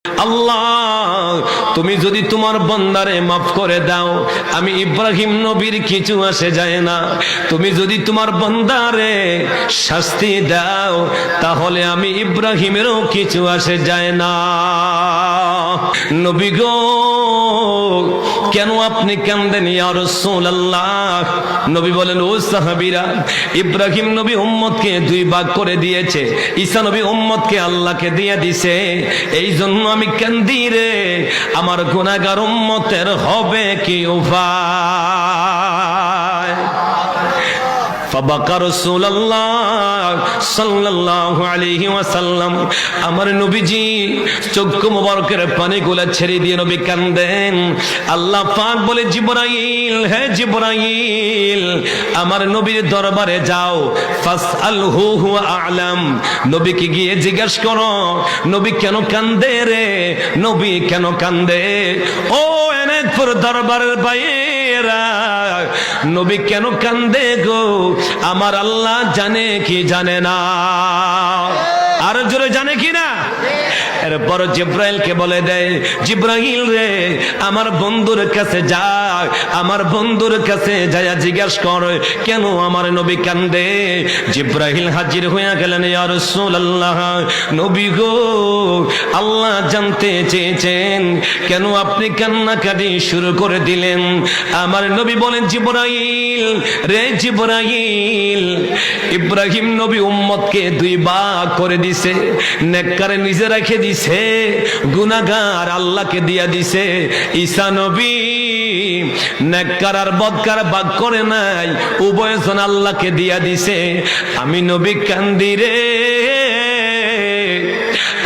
আল্লাহ তুমি যদি তোমার বান্দারে মাফ করে দাও, আমি ইব্রাহিম নবীর কিছু আসে যায় না। তুমি যদি তোমার বান্দারে শাস্তি দাও, তাহলে আমি ইব্রাহিমেরও কিছু আসে যায় না। নবী গো, কেন আপনি কান্দেন ইয়া রাসূলুল্লাহ? নবী বলেন, ও সাহাবীরা, ইব্রাহিম নবী উম্মতকে দুই ভাগ করে দিয়েছে, ঈসা নবী উম্মতকে আল্লাহকে দিয়ে দিছে, এই জন্য আমি কান্দি রে। আমার গুনাহগার উম্মতের হবে কি উপায়? ফাবাকা রাসূলুল্লাহ সাল্লাল্লাহু আলাইহি ওয়াসাল্লাম, আমার নবীজি চক্ষু মোবারকের পানিগুলো ছেড়ে দিয়ে নবী কান্দেন। আল্লাহ পাক বলে, জিবরাইল, হে জিবরাইল, আমার নবীর দরবারে যাও, ফাসআলহু হুয়া আ'লাম, নবীকে গিয়ে জিজ্ঞেস করো নবী কেন কান্দে রে, নবী কেন কান্দে। ও এনেকপুর দরবারের বাইরা, নবী কেন কান্দে গো? আমার আল্লাহ জানে কি জানে না? আর জোরে জানে কি না? এরপর জিব্রাইলকে বলে দেয়, জিব্রাইল রে, আমার বন্ধুর কাছে যা, আমার বন্ধুর কাছে যায়া জিজ্ঞাস কর কেন আমার নবী কান্দে। জিব্রাইল হাজির হইয়া গেলেন, ইয়া রাসূলুল্লাহ, নবী গো, আল্লাহ জানতে চেয়েছেন কেন আপনি কান্নাকাটি শুরু করে দিলেন। আমার নবী বলেন, জিব্রাইল রে, জিব্রাইল, ইব্রাহিম নবী উম্মতকে দুই ভাগ করে দিছে, নেককারে নিজে রেখে দিছে, গুনাহগার আল্লাহকে দিয়া দিছে। ঈসা নবী নেককার আর বদকার ভাগ করে নাই, উভয়জন আল্লাহকে দিয়া দিছে। আমি নবী কান্দি রে,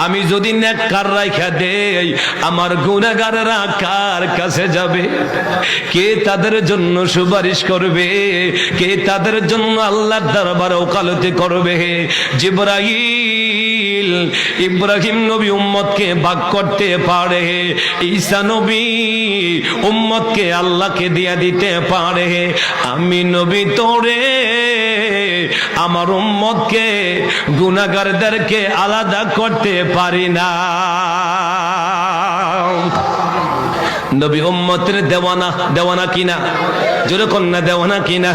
আমি যদি নেককার রাখা দেই, আমার গুনাহগাররা কার কাছে যাবে? কে তাদের জন্য সুপারিশ করবে? কে তাদের জন্য আল্লাহর দরবারে ওকালতি করবে? জিবরাইল ইব্রাহিম নবী উম্মতকে ভাগ করতে পারে, ঈসা নবী উম্মতকে আল্লাহকে দিয়া দিতে পারে। আমি নবী তোরে আমার উম্মতকে গুনাহগারদেরকে আলাদা করতে পারি না। নবী উম্মতের দেওয়ানা, দেওয়ানা কিনা? জোরে কন্যা, দেওয়ানা কিনা?